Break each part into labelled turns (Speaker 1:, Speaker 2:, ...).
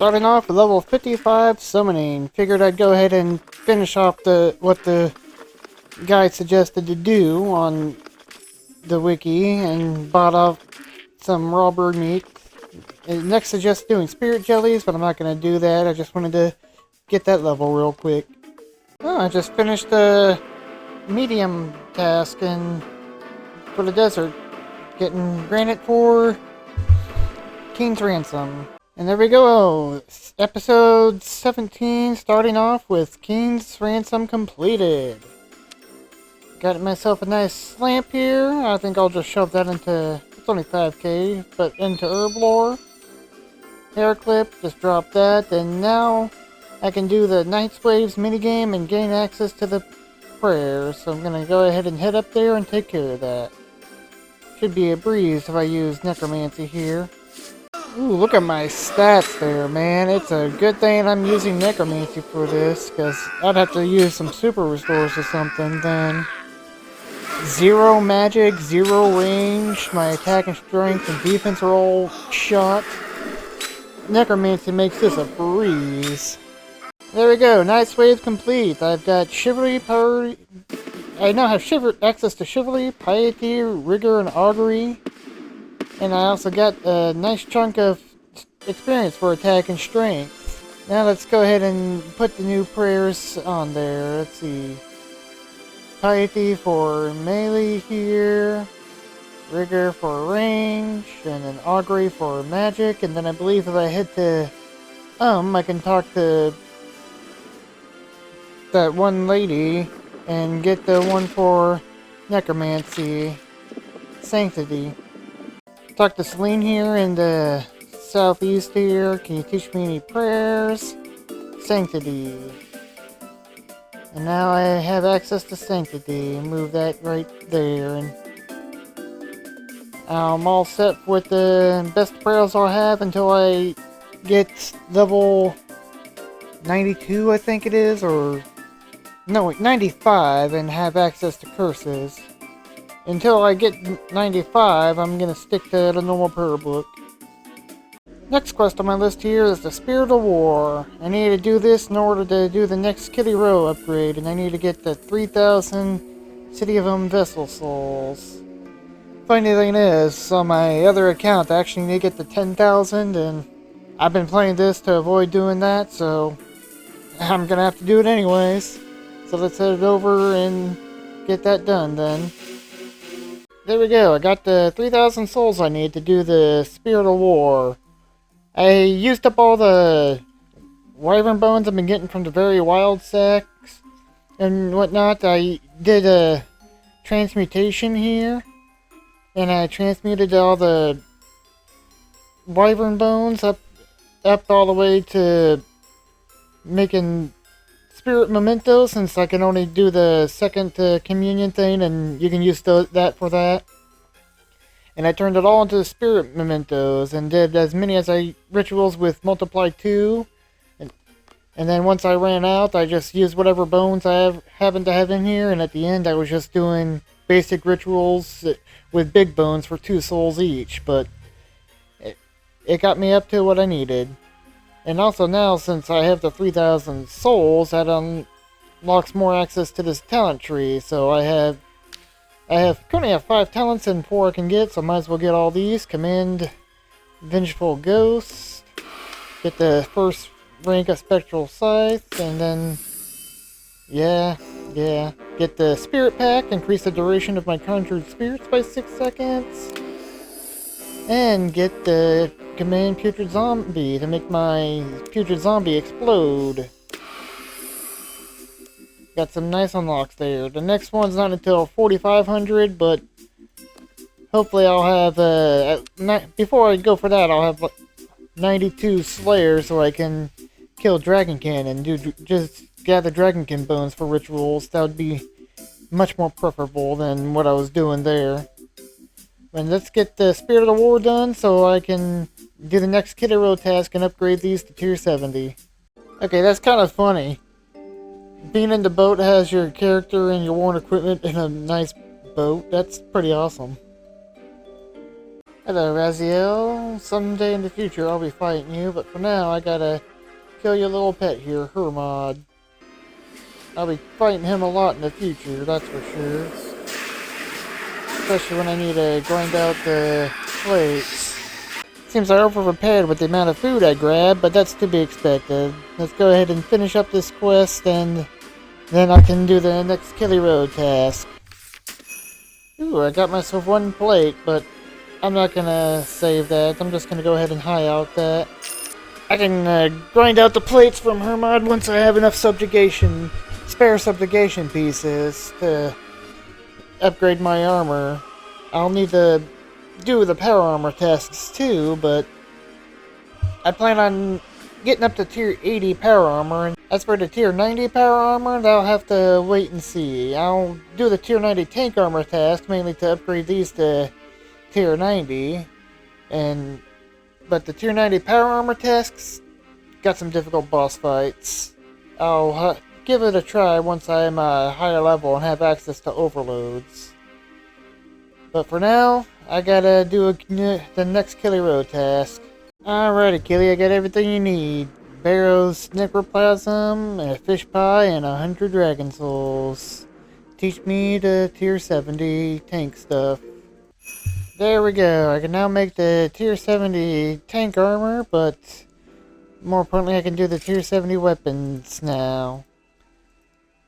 Speaker 1: Starting off with level 55 summoning. Figured I'd go ahead and finish off what the guide suggested to do on the wiki and bought off some raw bird meat. It next suggests doing spirit jellies, but I'm not going to do that. I just wanted to get that level real quick. Oh, I just finished the medium task for the desert. Getting granite for King's Ransom. And there we go, episode 17, starting off with King's Ransom completed. Got myself a nice lamp here. I think I'll just shove that into, it's only 5k, but into herb lore. Hair clip, just drop that, and now I can do the Night's Waves minigame and gain access to the prayers. So I'm going to go ahead and head up there and take care of that. Should be a breeze if I use necromancy here. Ooh, look at my stats there, man. It's a good thing I'm using necromancy for this, because I'd have to use some super restores or something then. 0 magic, 0 range, my attack and strength and defense are all shot. Necromancy makes this a breeze. There we go, Night's Wave complete. I've got chivalry, power. I now have access to chivalry, piety, rigor, and augury. And I also got a nice chunk of experience for attack and strength. Now let's go ahead and put the new prayers on there. Let's see. Piety for melee here. Rigor for range. And then augury for magic. And then I believe if I head to I can talk to that one lady and get the one for necromancy. Sanctity. Talk to Celine here in the southeast here. Can you teach me any prayers? Sanctity. And now I have access to Sanctity. Move that right there. And I'm all set with the best prayers I'll have until I get level 92, I think it is. Or no, 95 and have access to curses. Until I get 95, I'm going to stick to the normal prayer book. Next quest on my list here is the Spirit of War. I need to do this in order to do the next Kitty Row upgrade, and I need to get the 3,000 City of Vessel Souls. Funny thing is, on my other account, I actually need to get the 10,000, and I've been playing this to avoid doing that, so I'm going to have to do it anyways. So let's head over and get that done then. There we go, I got the 3,000 souls I need to do the Spirit of War. I used up all the wyvern bones I've been getting from the very wild sacks and whatnot. I did a transmutation here, and I transmuted all the wyvern bones up all the way to making spirit mementos, since I can only do the second communion thing and you can use that for that. And I turned it all into spirit mementos and did as many as rituals with multiply 2. And then once I ran out, I just used whatever bones I happened to have in here, and at the end I was just doing basic rituals with big bones for 2 souls each, but it got me up to what I needed. And also now, since I have the 3,000 souls, that unlocks more access to this talent tree. So I currently have 5 talents and 4 I can get, so I might as well get all these. Command Vengeful Ghost, get the first rank of Spectral Scythe, and then, get the Spirit Pack, increase the duration of my conjured spirits by 6 seconds, and get the Command Putrid Zombie to make my Putrid Zombie explode. Got some nice unlocks there. The next one's not until 4,500, but hopefully I'll have, before I go for that, I'll have 92 Slayers so I can kill Dragonkin and just gather Dragonkin bones for rituals. That would be much more preferable than what I was doing there. And let's get the Spirit of the War done so I can do the next Kitty Row task and upgrade these to tier 70. Okay, that's kind of funny. Being in the boat has your character and your worn equipment in a nice boat. That's pretty awesome. Hello, Raziel. Someday in the future I'll be fighting you, but for now I gotta kill your little pet here, Hermod. I'll be fighting him a lot in the future, that's for sure. Especially when I need to grind out the plates. Seems I over-prepared with the amount of food I grabbed, but that's to be expected. Let's go ahead and finish up this quest, and then I can do the next Killy Road task. Ooh, I got myself one plate, but I'm not gonna save that. I'm just gonna go ahead and high out that. I can grind out the plates from Hermod once I have enough spare subjugation pieces to upgrade my armor. I'll need to do the power armor tasks too, but I plan on getting up to tier 80 power armor. And as for the tier 90 power armor, I'll have to wait and see. I'll do the tier 90 tank armor task, mainly to upgrade these to tier 90. But the tier 90 power armor tasks got some difficult boss fights. I'll give it a try once I'm a higher level and have access to overloads. But for now, I gotta do the next Killy Road task. Alrighty, Killy, I got everything you need. Barrow's necroplasm, a fish pie, and 100 dragon souls. Teach me the tier 70 tank stuff. There we go. I can now make the tier 70 tank armor, but more importantly, I can do the tier 70 weapons now.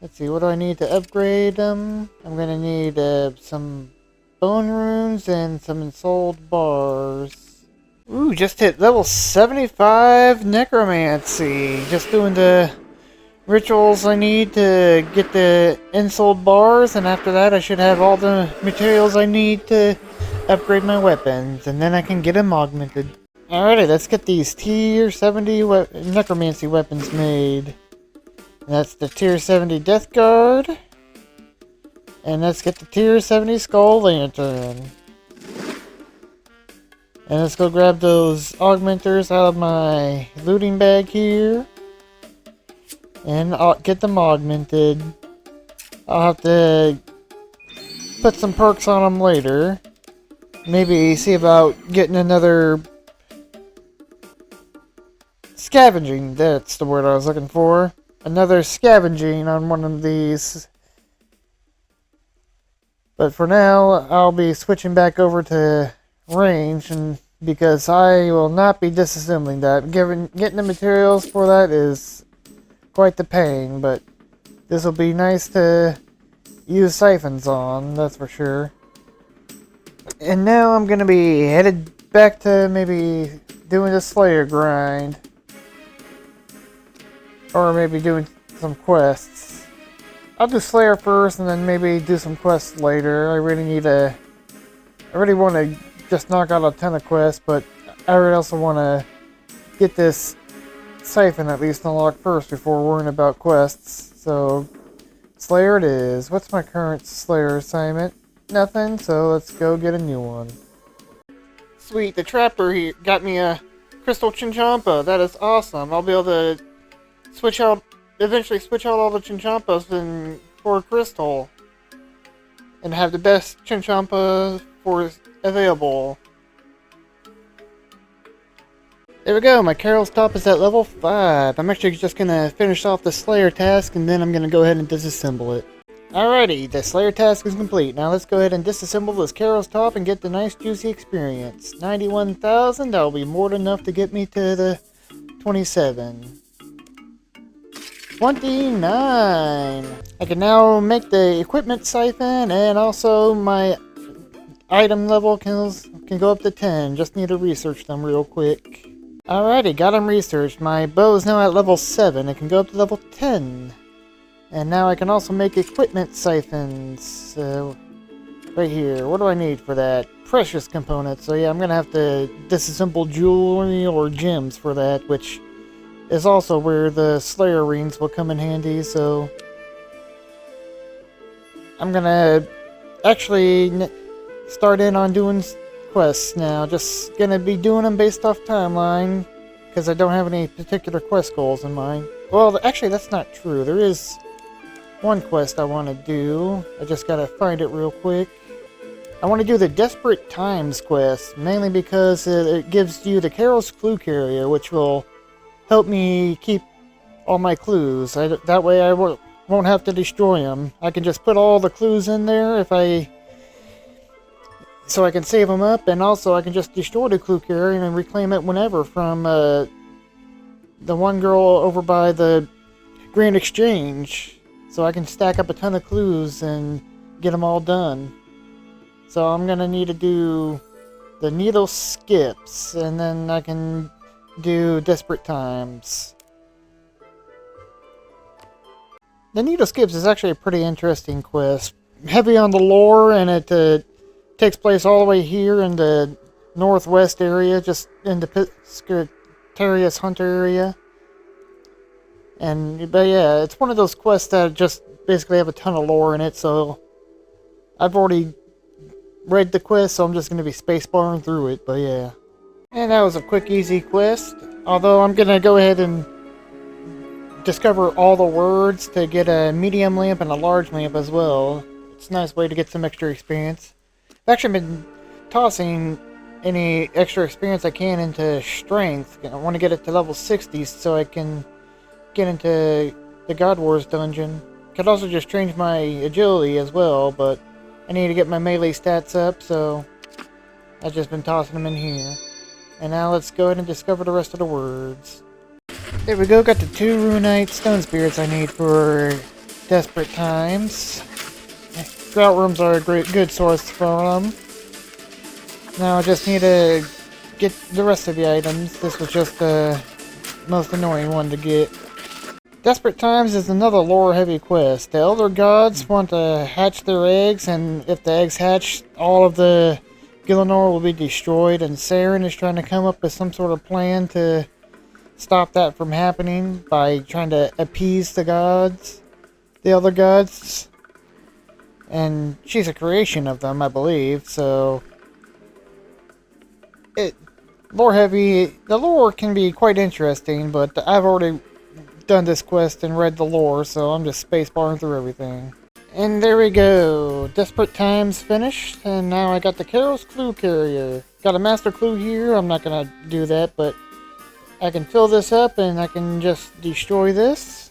Speaker 1: Let's see, what do I need to upgrade them? I'm gonna need some bone runes and some ensouled bars. Ooh, just hit level 75 necromancy. Just doing the rituals I need to get the ensouled bars, and after that I should have all the materials I need to upgrade my weapons, and then I can get them augmented. Alrighty, let's get these tier 70 necromancy weapons made. That's the tier 70 death guard. And let's get the tier 70 skull lantern. And let's go grab those augmenters out of my looting bag here. And I'll get them augmented. I'll have to put some perks on them later. Maybe see about getting another scavenging. That's the word I was looking for. Another scavenging on one of these. But for now, I'll be switching back over to range, and because I will not be disassembling that. Getting the materials for that is quite the pain, but this will be nice to use siphons on, that's for sure. And now I'm gonna be headed back to maybe doing the Slayer grind. Or maybe doing some quests. I'll do Slayer first and then maybe do some quests later. I really want to just knock out a ton of quests, but I really also want to get this siphon at least unlocked first before worrying about quests. So, Slayer it is. What's my current Slayer assignment? Nothing, so let's go get a new one. Sweet, the trapper here got me a crystal chinchampa. That is awesome. I'll be able to eventually switch out all the chinchampas for crystal. And have the best chinchampa available. There we go, my Carol's top is at level 5. I'm actually just gonna finish off the Slayer task and then I'm gonna go ahead and disassemble it. Alrighty, the Slayer task is complete. Now let's go ahead and disassemble this Carol's top and get the nice juicy experience. 91,000, that'll be more than enough to get me to the 27. 29! I can now make the equipment siphon, and also my item level can go up to 10. Just need to research them real quick. Alrighty, got them researched. My bow is now at level 7. It can go up to level 10. And now I can also make equipment siphons. Right here. What do I need for that? Precious components. So yeah, I'm gonna have to disassemble jewelry or gems for that, which is also where the Slayer rings will come in handy, so I'm gonna actually start in on doing quests now. Just gonna be doing them based off timeline, because I don't have any particular quest goals in mind. Well, actually that's not true. There is one quest I want to do. I just gotta find it real quick. I want to do the Desperate Times quest, mainly because it gives you the Carol's Clue Carrier, which will help me keep all my clues. That way I won't have to destroy them. I can just put all the clues in there so I can save them up, and also I can just destroy the clue carrier and reclaim it whenever from the one girl over by the Grand Exchange. So I can stack up a ton of clues and get them all done. So I'm gonna need to do the needle skips, and then I can do Desperate Times. The needle skips is actually a pretty interesting quest. Heavy on the lore, and it takes place all the way here in the northwest area, just in the Piscatarius Hunter area. But yeah, it's one of those quests that just basically have a ton of lore in it, so I've already read the quest, so I'm just going to be spacebarring through it, but yeah. And that was a quick, easy quest, although I'm going to go ahead and discover all the words to get a medium lamp and a large lamp as well. It's a nice way to get some extra experience. I've actually been tossing any extra experience I can into strength. I want to get it to level 60 so I can get into the God Wars dungeon. Could also just change my agility as well, but I need to get my melee stats up, so I've just been tossing them in here. And now let's go ahead and discover the rest of the words. There we go, got the 2 runite stone spirits I need for Desperate Times. Drought rooms are a good source for them. Now I just need to get the rest of the items. This was just the most annoying one to get. Desperate Times is another lore-heavy quest. The Elder Gods want to hatch their eggs, and if the eggs hatch, all of the Gielinor will be destroyed, and Saren is trying to come up with some sort of plan to stop that from happening by trying to appease the gods, the Elder Gods. And she's a creation of them, I believe, so lore-heavy. The lore can be quite interesting, but I've already done this quest and read the lore, so I'm just spacebarring through everything. And there we go. Desperate Times finished, and now I got the Carol's Clue Carrier. Got a master clue here. I'm not gonna do that, but I can fill this up and I can just destroy this.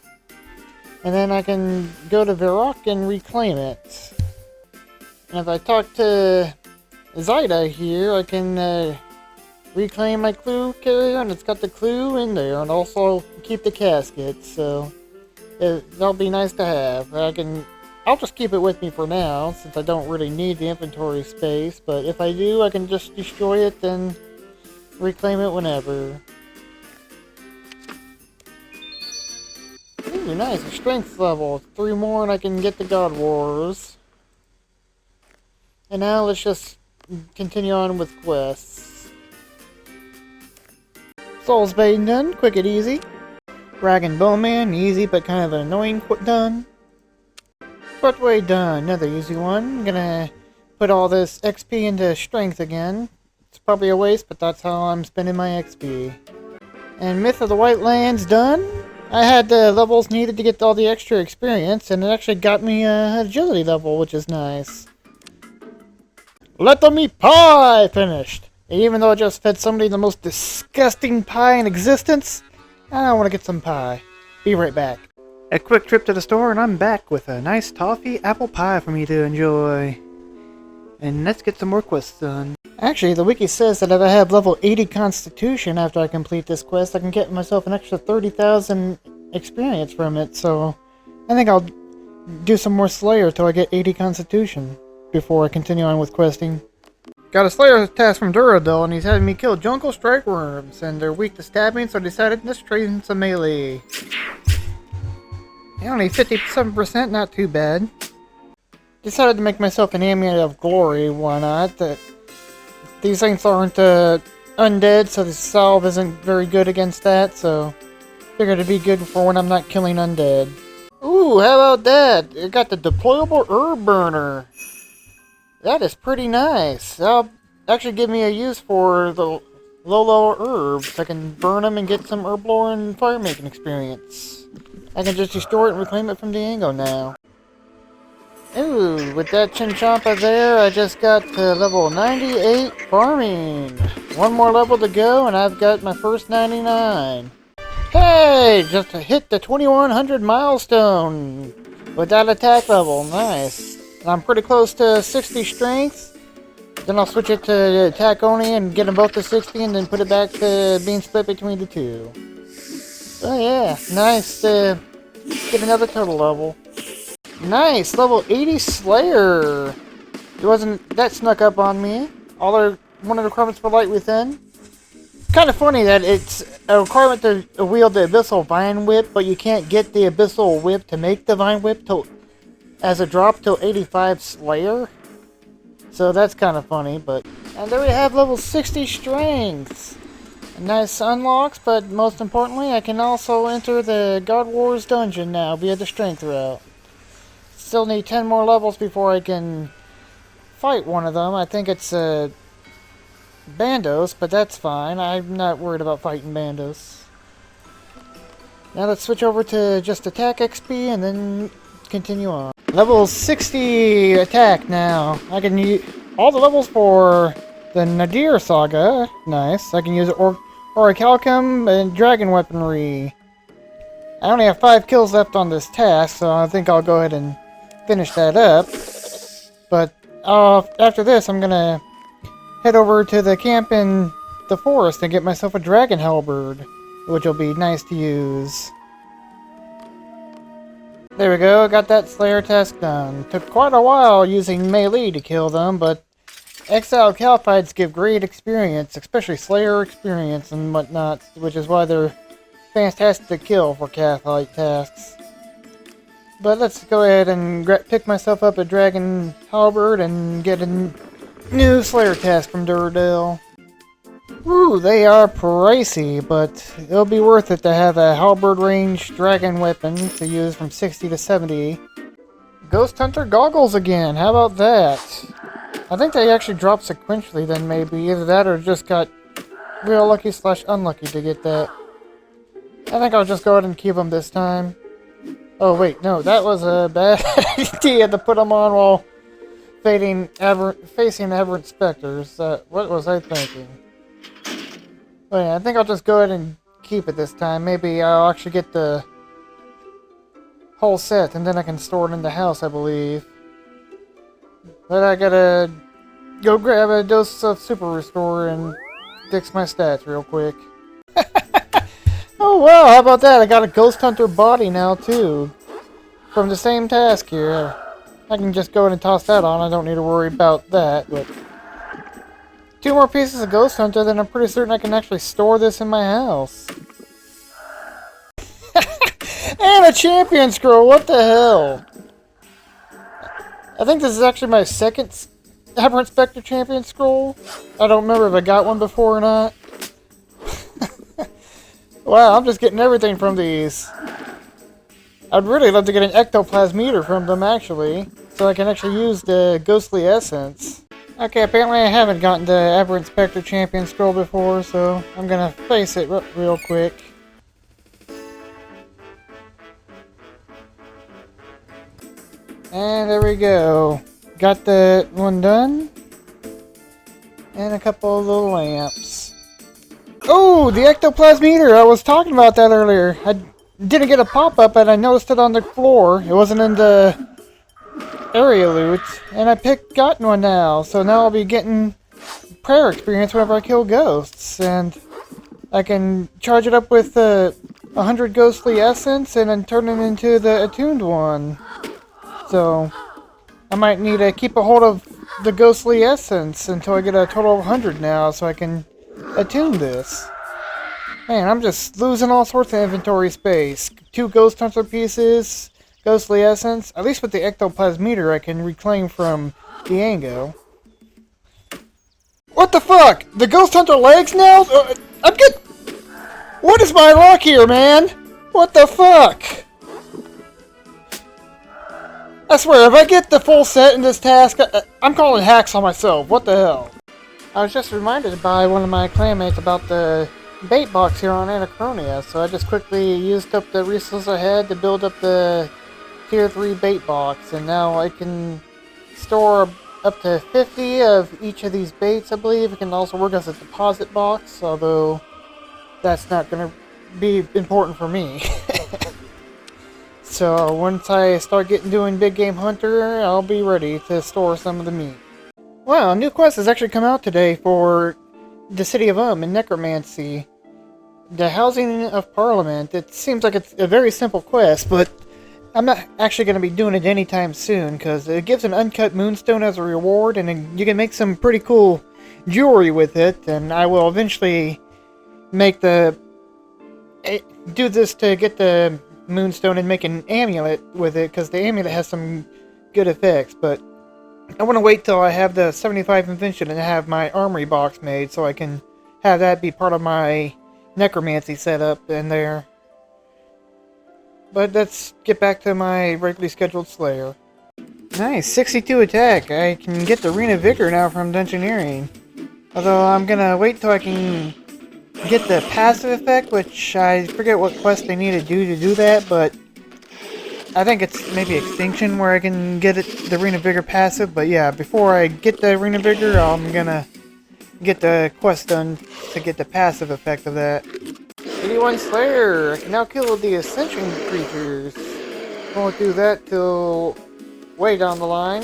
Speaker 1: And then I can go to Varrock and reclaim it. And if I talk to Zyda here, I can reclaim my clue carrier, and it's got the clue in there, and also keep the casket, so that'll be nice to have. I'll just keep it with me for now, since I don't really need the inventory space, but if I do, I can just destroy it and reclaim it whenever. Ooh, nice, a strength level. 3 more and I can get the God Wars. And now let's just continue on with quests. Soul's Bane done, quick and easy. Rag and Bowman, easy but kind of an annoying done. Footway done, another easy one. I'm gonna put all this XP into strength again. It's probably a waste, but that's how I'm spending my XP. And Myth of the White Lands done. I had the levels needed to get all the extra experience, and it actually got me an agility level, which is nice. Let the Meat Pie finished. And even though I just fed somebody the most disgusting pie in existence, I want to get some pie. Be right back. A quick trip to the store, and I'm back with a nice toffee apple pie for me to enjoy. And let's get some more quests done. Actually, the wiki says that if I have level 80 Constitution after I complete this quest, I can get myself an extra 30,000 experience from it, so I think I'll do some more Slayer till I get 80 Constitution before I continue on with questing. Got a Slayer task from Duradel, and he's having me kill jungle strike worms, and they're weak to stabbing, so I decided let's trade in some melee. Only 57%, not too bad. Decided to make myself an Amulet of Glory, why not? These things aren't undead, so the salve isn't very good against that, so figured it'd be good for when I'm not killing undead. Ooh, how about that? It got the deployable herb burner. That is pretty nice. That'll actually give me a use for the low herbs. I can burn them and get some herb lore and fire making experience. I can just destroy it and reclaim it from Diego now. Ooh, with that Chinchompa there, I just got to level 98 farming. One more level to go, and I've got my first 99. Hey, just hit the 2100 milestone with that attack level. Nice. And I'm pretty close to 60 strength. Then I'll switch it to attack only and get them both to 60, and then put it back to being split between the two. Oh yeah, nice to get another total level. Nice, level 80 Slayer. It wasn't that snuck up on me. One of the requirements for Light Within. Kind of funny that it's a requirement to wield the Abyssal Vine Whip, but you can't get the Abyssal Whip to make the Vine Whip as a drop till 85 Slayer. So that's kind of funny, but... And there we have level 60 Strength. Nice unlocks, but most importantly, I can also enter the God Wars dungeon now via the Strength route. Still need 10 more levels before I can fight one of them. I think it's Bandos, but that's fine. I'm not worried about fighting Bandos. Now let's switch over to just attack XP and then continue on. Level 60 attack now. I can use all the levels for the Nadir Saga. Nice. I can use Orichalcum and Dragon Weaponry. I only have 5 kills left on this task, so I think I'll go ahead and finish that up. But after this, I'm gonna head over to the camp in the forest and get myself a Dragon Halberd, which will be nice to use. There we go, got that Slayer task done. Took quite a while using melee to kill them, but exiled Calphites give great experience, especially Slayer experience and whatnot, which is why they're fantastic to kill for Calphite tasks. But let's go ahead and pick myself up a Dragon Halberd and get a new Slayer task from Duradel. Ooh, they are pricey, but it'll be worth it to have a halberd range dragon weapon to use from 60 to 70. Ghost Hunter goggles again, how about that? I think they actually drop sequentially then maybe, either that or just got real lucky / unlucky to get that. I think I'll just go ahead and keep them this time. Oh wait, no, that was a bad idea to put them on while facing aberrant specters. What was I thinking? Oh yeah, I think I'll just go ahead and keep it this time. Maybe I'll actually get the whole set and then I can store it in the house, I believe. But I gotta go grab a dose of Super Restore and fix my stats real quick. Oh wow, how about that? I got a Ghost Hunter body now too. From the same task here. I can just go ahead and toss that on. I don't need to worry about that, but 2 more pieces of Ghost Hunter, then I'm pretty certain I can actually store this in my house. And a Champion Scroll, what the hell? I think this is actually my second Aberrant Spectre Champion Scroll. I don't remember if I got one before or not. Wow, I'm just getting everything from these. I'd really love to get an Ectoplasmeter from them, actually, so I can actually use the Ghostly Essence. Okay, apparently I haven't gotten the Aberrant Spectre Champion Scroll before, so I'm gonna face it real quick. And there we go. Got that one done. And a couple of little lamps. Oh, the Ectoplasmeter! I was talking about that earlier. I didn't get a pop-up, and I noticed it on the floor. It wasn't in the area loot, and I gotten one now. So now I'll be getting prayer experience whenever I kill ghosts, and I can charge it up with 100 Ghostly Essence, and then turn it into the attuned one. So I might need to keep a hold of the Ghostly Essence until I get a total of 100 now, so I can attune this. Man, I'm just losing all sorts of inventory space. 2 Ghost Hunter pieces, Ghostly Essence. At least with the Ectoplasmeter I can reclaim from Diango. What the fuck? The Ghost Hunter legs now? What is my luck here, man? What the fuck? I swear, if I get the full set in this task, I'm calling hacks on myself. What the hell? I was just reminded by one of my clanmates about the bait box here on Anachronia, so I just quickly used up the resources I had to build up the tier 3 bait box, and now I can store up to 50 of each of these baits, I believe. It can also work as a deposit box, although that's not going to be important for me. So once I start doing big game hunter, I'll be ready to store some of the meat. Wow, a new quest has actually come out today for the city of in necromancy. The housing of Parliament. It seems like it's a very simple quest, but I'm not actually going to be doing it anytime soon, because it gives an uncut moonstone as a reward, and you can make some pretty cool jewelry with it, and I will eventually make do this to get the moonstone and make an amulet with it, because the amulet has some good effects, but I want to wait till I have the 75 invention and have my armory box made, so I can have that be part of my necromancy setup in there. But let's get back to my regularly scheduled Slayer. Nice, 62 attack. I can get the Arena Vigor now from Dungeoneering. Although I'm gonna wait till I can get the passive effect, which I forget what quest they need to do that, but I think it's maybe Extinction where I can get the Arena Vigor passive. But yeah, before I get the Arena Vigor, I'm gonna get the quest done to get the passive effect of that. 81 Slayer! I can now kill the Ascension creatures. Won't do that till way down the line.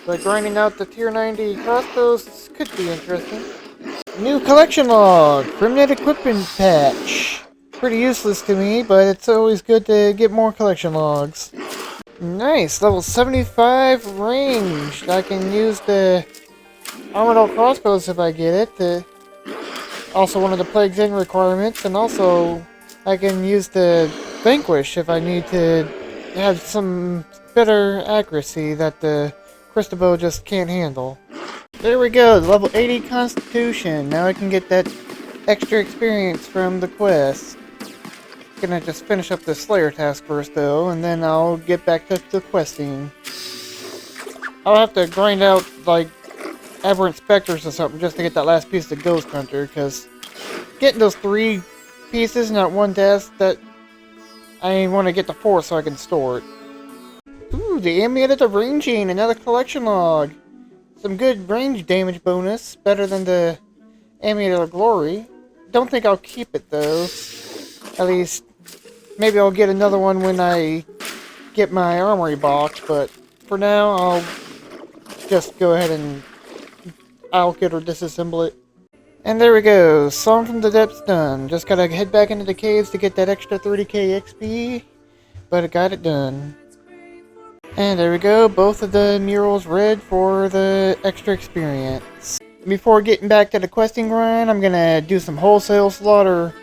Speaker 1: But grinding out the tier 90 crossbows could be interesting. New collection log! Permanent equipment patch. Pretty useless to me, but it's always good to get more collection logs. Nice! Level 75 ranged. I can use the Armory crossbows if I get it. Also one of the Plague's End requirements, and also I can use the Vanquish if I need to have some better accuracy that the crystal bow just can't handle. There we go, level 80 Constitution. Now I can get that extra experience from the quest. Gonna just finish up the Slayer task first though, and then I'll get back to the questing. I'll have to grind out like Aberrant Specters or something just to get that last piece of Ghost Hunter, because getting those 3 pieces, not one task, that I want to get the 4 so I can store it. Ooh, the Amulet of Ranging, another collection log. Some good range damage bonus, better than the Amulet of Glory. Don't think I'll keep it though. At least, maybe I'll get another one when I get my armory box, but for now I'll just go ahead and allocate it or disassemble it. And there we go, Song from the Depths done. Just gotta head back into the caves to get that extra 30k XP, but I got it done. And there we go, both of the murals red for the extra experience. Before getting back to the questing grind, I'm gonna do some wholesale slaughter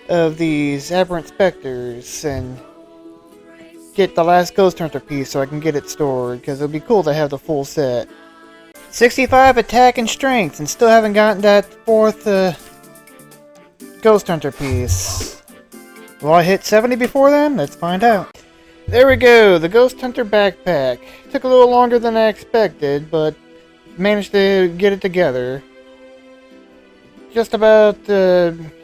Speaker 1: of these Aberrant Specters and get the last Ghost Hunter piece so I can get it stored, because it'll be cool to have the full set. 65 attack and strength, and still haven't gotten that 4th Ghost Hunter piece. Will I hit 70 before then? Let's find out. There we go, the Ghost Hunter backpack. Took a little longer than I expected, but managed to get it together. Just about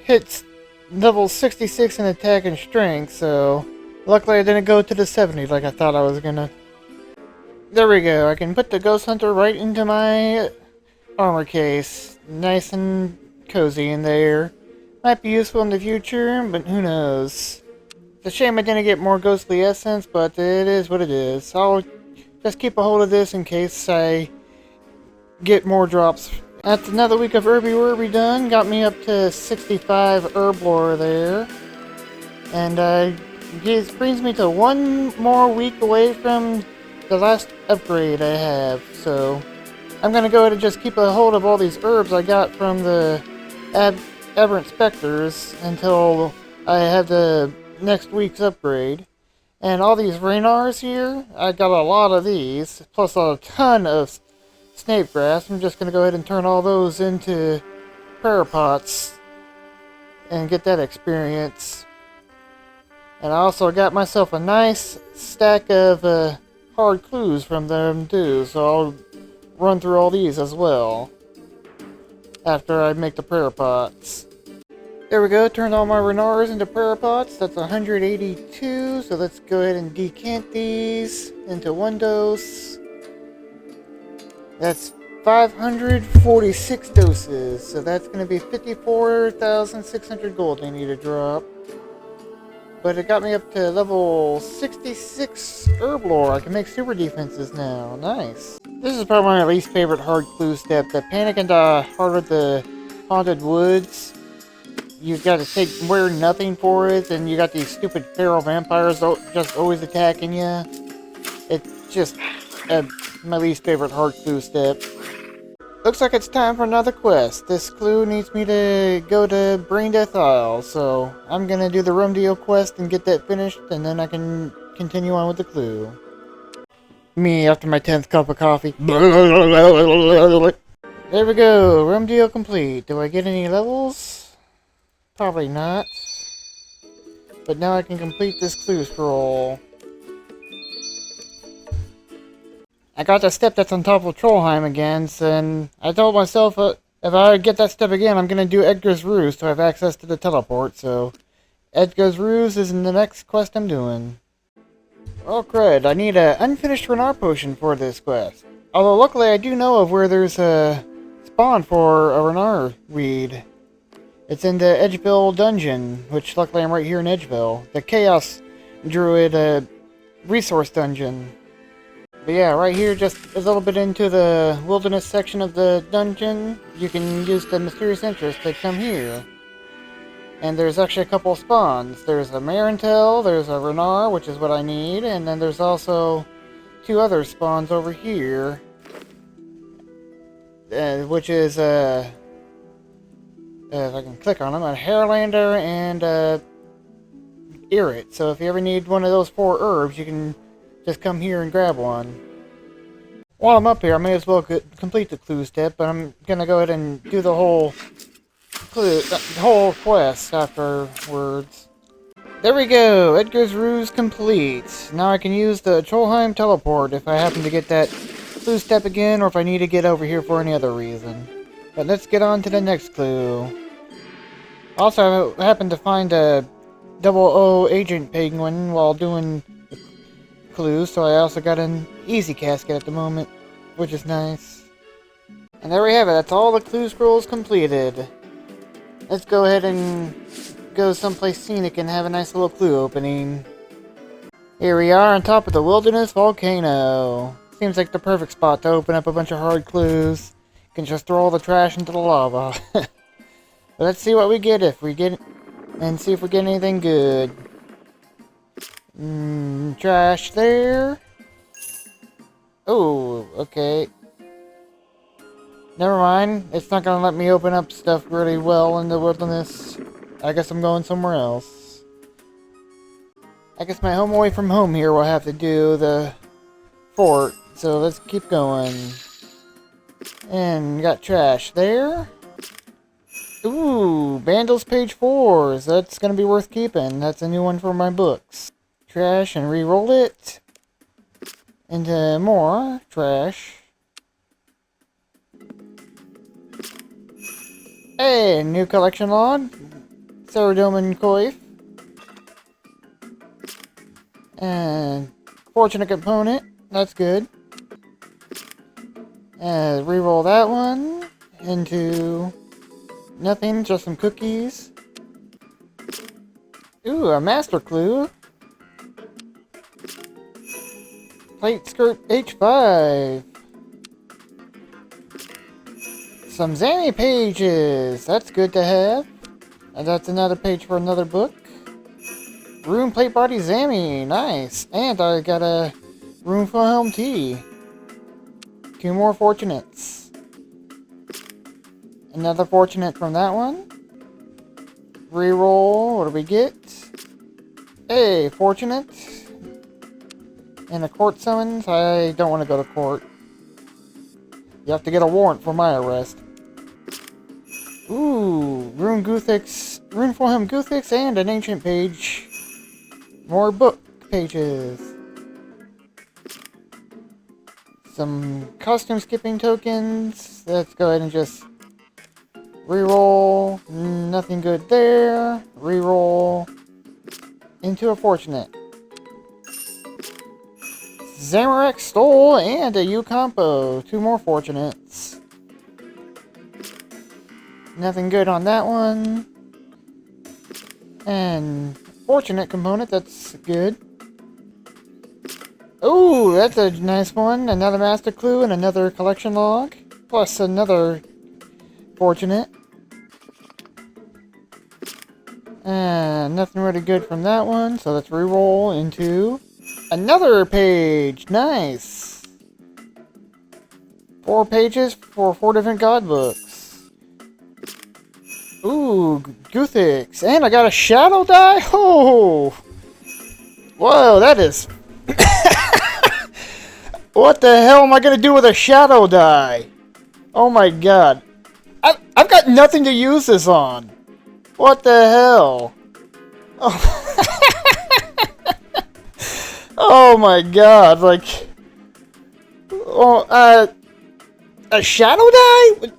Speaker 1: hits level 66 in attack and strength, so luckily I didn't go to the 70 like I thought I was gonna. There we go, I can put the Ghost Hunter right into my armor case. Nice and cozy in there. Might be useful in the future, but who knows. It's a shame I didn't get more Ghostly Essence, but it is what it is. I'll just keep a hold of this in case I get more drops. That's another week of Herby Werby done. Got me up to 65 herb lore there. And it brings me to 1 more week away from the last upgrade I have, so I'm gonna go ahead and just keep a hold of all these herbs I got from the Aberrant Specters until I have the next week's upgrade. And all these Raynars here, I got a lot of these, plus a ton of Snape Grass. I'm just gonna go ahead and turn all those into prayer pots and get that experience. And I also got myself a nice stack of hard clues from them too, so I'll run through all these as well after I make the prayer pots. There we go, turned all my Renars into prayer pots. That's 182, so let's go ahead and decant these into one dose. That's 546 doses, so that's going to be 54,600 gold I need to drop. But it got me up to level 66 herb lore. I can make super defenses now. Nice. This is probably my least favorite hard clue step. The Panic in the Heart of the Haunted Woods. You gotta wear nothing for it, and you got these stupid feral vampires just always attacking you. It's just my least favorite hard clue step. Looks like it's time for another quest. This clue needs me to go to Brain Death Isle, so I'm gonna do the rum deal quest and get that finished, and then I can continue on with the clue. Me after my 10th cup of coffee. There we go, rum deal complete. Do I get any levels? Probably not. But now I can complete this clue scroll. I got the step that's on top of Trollheim again, and I told myself if I get that step again, I'm going to do Edgar's Ruse to have access to the teleport, so Edgar's Ruse is in the next quest I'm doing. Oh crud, I need an unfinished Renar potion for this quest. Although luckily I do know of where there's a spawn for a Renar weed. It's in the Edgeville dungeon, which luckily I'm right here in Edgeville. The Chaos Druid resource dungeon. But yeah, right here, just a little bit into the wilderness section of the dungeon, you can use the mysterious interest to come here. And there's actually a couple of spawns. There's a Marentel, there's a Renar, which is what I need, and then there's also two other spawns over here. Which is, if I can click on them, a Hairlander and Irrit. So if you ever need one of those 4 herbs, you can just come here and grab one. While I'm up here, I may as well complete the clue step, but I'm gonna go ahead and do the whole clue, the whole quest afterwards. There we go, Edgar's Ruse complete. Now I can use the Trollheim teleport if I happen to get that clue step again, or if I need to get over here for any other reason. But let's get on to the next clue. Also, I happened to find a 00 Agent Penguin while doing the clues, so I also got an easy casket at the moment, which is nice. And there we have it, that's all the clue scrolls completed. Let's go ahead and go someplace scenic and have a nice little clue opening. Here we are on top of the Wilderness Volcano. Seems like the perfect spot to open up a bunch of hard clues. Can just throw all the trash into the lava. But let's see what we get and see if we get anything good. Trash there. Oh, okay. Never mind. It's not gonna let me open up stuff really well in the wilderness. I guess I'm going somewhere else. I guess my home away from home here will have to do the fort. So let's keep going. And got trash there. Ooh, Bandles page 4s. That's gonna be worth keeping. That's a new one for my books. Trash and re-roll it. Into more trash. Hey, new collection log. Ceridome Coif. And fortunate component. That's good. Reroll that one into nothing, just some cookies. Ooh, a master clue. Plate skirt H5. Some Zanny pages. That's good to have. And that's another page for another book. Rune plate body Zammy. Nice. And I got a Rune full helm tea. 2 more fortunates. Another fortunate from that one. Reroll. What do we get? Hey, fortunate. And a court summons. I don't want to go to court. You have to get a warrant for my arrest. Ooh, Rune full helm Guthix, and an ancient page. More book pages. Some costume skipping tokens. Let's go ahead and just Reroll. Nothing good there. Reroll. Into a fortunate. Zamorak stole and a U compo. 2 more fortunates. Nothing good on that one. And fortunate component, that's good. Ooh, that's a nice one. Another master clue and another collection log. Plus another fortunate. And nothing really good from that one, so let's reroll into another page. Nice. 4 pages for 4 different god books. Ooh, Guthix. And I got a shadow die? Oh! Whoa, that is... What the hell am I gonna do with a shadow die? Oh my god. I've got nothing to use this on. What the hell? Oh, oh my god, like... Oh, a shadow die?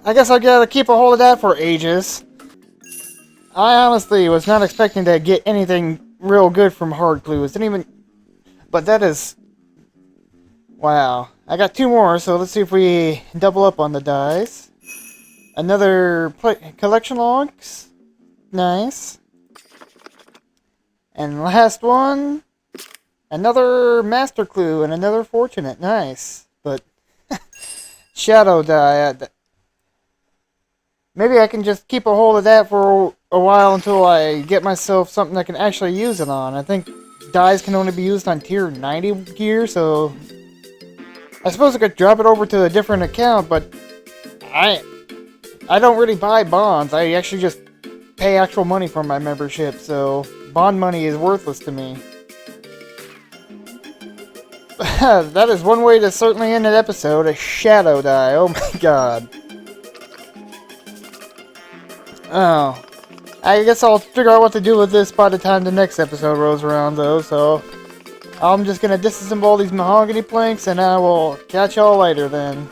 Speaker 1: I guess I gotta keep a hold of that for ages. I honestly was not expecting to get anything real good from hard clues. Didn't even... But that is... Wow. I got 2 more, so let's see if we double up on the dice. Another collection logs. Nice. And last one. Another master clue and another fortunate. Nice. But... shadow die. Maybe I can just keep a hold of that for a while until I get myself something I can actually use it on. I think dies can only be used on tier 90 gear, so... I suppose I could drop it over to a different account, but... I don't really buy bonds. I actually just pay actual money for my membership, so... Bond money is worthless to me. That is one way to certainly end an episode. A shadow die. Oh my god. Oh. I guess I'll figure out what to do with this by the time the next episode rolls around, though, so... I'm just gonna disassemble these mahogany planks, and I will catch y'all later, then.